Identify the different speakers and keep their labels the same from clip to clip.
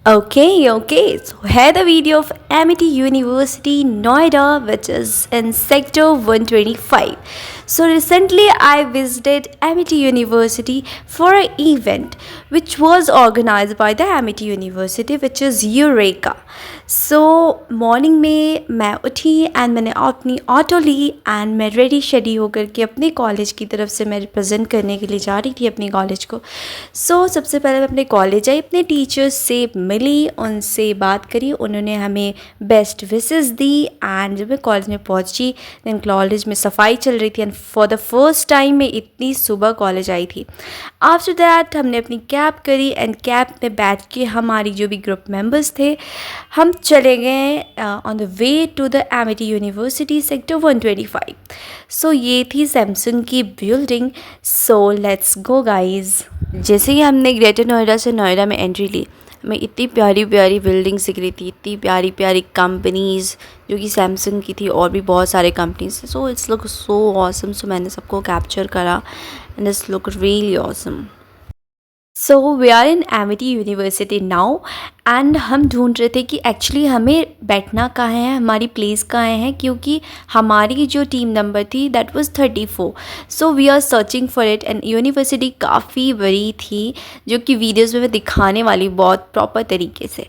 Speaker 1: Okay. So here the video of Amity University, Noida, which is in Sector 125. So recently I visited Amity University for an event which was organized by the Amity University, which is Eureka. So morning में मैं उठी and मैंने अपनी auto Lee and मैं ready shady होकर के अपने college की तरफ से मैं रिप्रेजेंट करने के लिए जा रही थी अपने कॉलेज को। सबसे पहले मैं अपने कॉलेज आई, अपने टीचर्स से मिली, उनसे बात करी, उन्होंने हमें बेस्ट विशेस दी एंड जब मैं कॉलेज में पहुंची देन कॉलेज में सफाई चल रही थी and for the first time मैं इतनी सुबह कॉलेज आई थी। आफ्टर दैट हमने अपनी कैब करी एंड कैब में बैठ के हमारी जो भी ग्रुप मेंबर्स थे हम चले गए on the way to the Amity university sector 125। ये थी सैमसंग की बिल्डिंग। Let's go guys. जैसे ही हमने ग्रेटर नोएडा से नोएडा में एंट्री ली, हमें इतनी प्यारी प्यारी बिल्डिंग्स दिख रही थी, इतनी प्यारी प्यारी कंपनीज़ जो कि सैमसंग की थी और भी बहुत सारे कंपनीज थे। It's look so awesome. मैंने सबको कैप्चर करा and it's look really awesome. We are in Amity university now and हम ढूंढ रहे थे कि एक्चुअली हमें बैठना कहाँ है, हमारी प्लेस कहाँ है, क्योंकि हमारी जो टीम नंबर थी that was 34। We are searching for it and university काफ़ी बड़ी थी जो कि वीडियोज़ में मैं दिखाने वाली बहुत प्रॉपर तरीके से।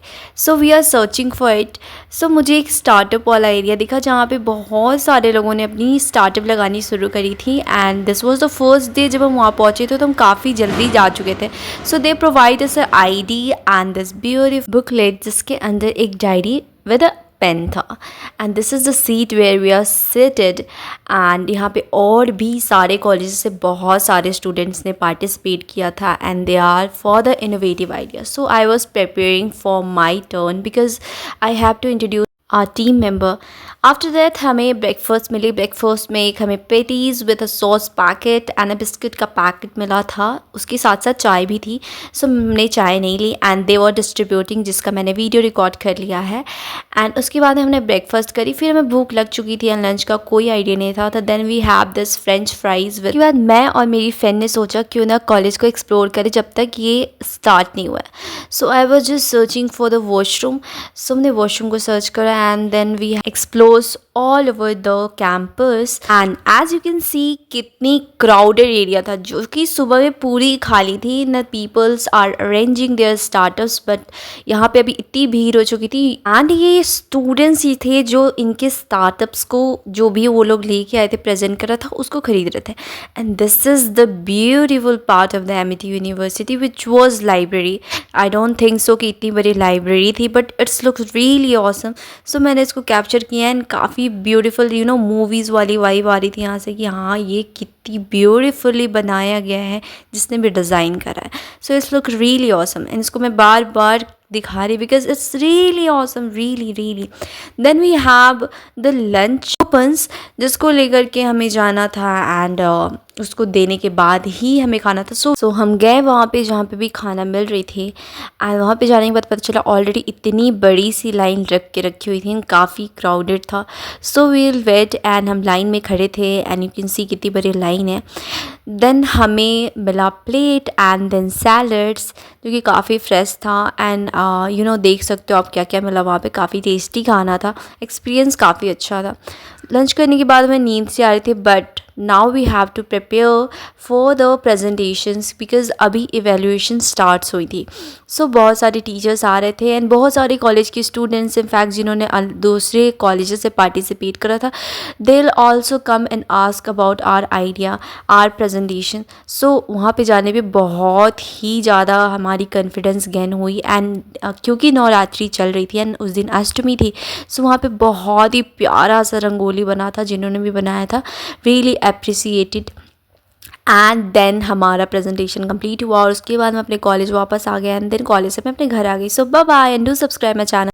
Speaker 1: We are searching for it. मुझे एक स्टार्टअप वाला एरिया दिखा जहाँ पे बहुत सारे लोगों ने अपनी स्टार्टअप लगानी शुरू करी थी and this was the first day. जब हम वहाँ पहुँचे थे तो हम काफ़ी जल्दी जा चुके थे। They provide us a ID and this beautiful booklet जिसके अंदर एक डायरी विद अ पेन था and this is the seat where we are seated. And यहाँ पे और भी सारे कॉलेज से बहुत सारे स्टूडेंट्स ने पार्टिसिपेट किया था and they are for the innovative idea. I was preparing for my turn because I have to introduce our team member. After that हमें ब्रेकफास्ट मिली। ब्रेकफास्ट में एक हमें patties with a sauce packet and a biscuit का packet मिला था, उसके साथ साथ चाय भी थी। हमने चाय नहीं ली एंड दे वर डिस्ट्रीब्यूटिंग, जिसका मैंने वीडियो रिकॉर्ड कर लिया है। एंड उसके बाद हमने ब्रेकफास्ट करी, फिर हमें भूख लग चुकी थी एंड लंच का कोई आइडिया नहीं था। तो then we have this french fries. उसके बाद मैं और मेरी फ्रेंड ने सोचा क्यों ना कॉलेज को एक्सप्लोर करें जब तक ये स्टार्ट नहीं हुआ है। I was just searching for the washroom. हमने वॉशरूम को सर्च करा and then we explore all over the campus and as you can see कितनी crowded area था जो कि सुबह में पूरी खाली थी। न peoples are arranging their startups but यहाँ पे अभी इतनी भीड़ हो चुकी थी एंड ये स्टूडेंट्स ही थे जो इनके स्टार्टअप्स को जो भी वो लोग लेके आए थे प्रेजेंट कर रहा था उसको खरीद रहे थे। And this is the beautiful part of the Amity university which was library. I don't think so कि इतनी बड़ी लाइब्रेरी थी but it's looks really awesome. मैंने इसको कैप्चर किया एंड काफ़ी ब्यूटीफुल मूवीज़ वाली वाइब आ रही थी यहाँ से कि हाँ ये कितनी ब्यूटीफुली बनाया गया है जिसने भी डिज़ाइन करा है। It's look really awesome and इसको मैं बार बार दिखा रही because it's really awesome, really. Then we have the lunch coupons जिसको लेकर के हमें जाना था एंड उसको देने के बाद ही हमें खाना था। हम गए वहाँ पे जहाँ पे भी खाना मिल रही थी एंड वहाँ पे जाने के बाद पता चला ऑलरेडी इतनी बड़ी सी लाइन रखी हुई थी, काफ़ी क्राउडेड था। वील वेट एंड हम लाइन में खड़े थे एंड यू कैन सी कितनी बड़ी लाइन है। देन हमें मिला प्लेट एंड देन सैलड्स जो कि काफ़ी फ्रेश था एंड देख सकते हो आप क्या क्या मिला वहाँ पे। काफ़ी टेस्टी खाना था, एक्सपीरियंस काफ़ी अच्छा था। लंच करने के बाद हमें नींद से आ रही थी but now we have to prepare for the presentations because अभी इवेल्यूएशन स्टार्ट्स हुई थी। बहुत सारे टीचर्स आ रहे थे एंड बहुत सारे कॉलेज के स्टूडेंट्स इनफैक्ट जिन्होंने दूसरे कॉलेजेस से पार्टिसिपेट करा था they will also come and ask about our idea our presentation. वहाँ पे जाने पे बहुत ही ज़्यादा हमारी कॉन्फिडेंस गेन हुई एंड क्योंकि नवरात्रि चल रही थी एंड उस दिन अष्टमी थी। वहाँ पे बहुत ही प्यारा सा रंगोली बना था, जिन्होंने भी बनाया था रियली अप्रिसिएटेड। एंड देन हमारा प्रेजेंटेशन कंप्लीट हुआ और उसके बाद मैं अपने कॉलेज वापस आ गया एंड देन कॉलेज से मैं अपने घर आ गई। Bye bye and do subscribe my channel.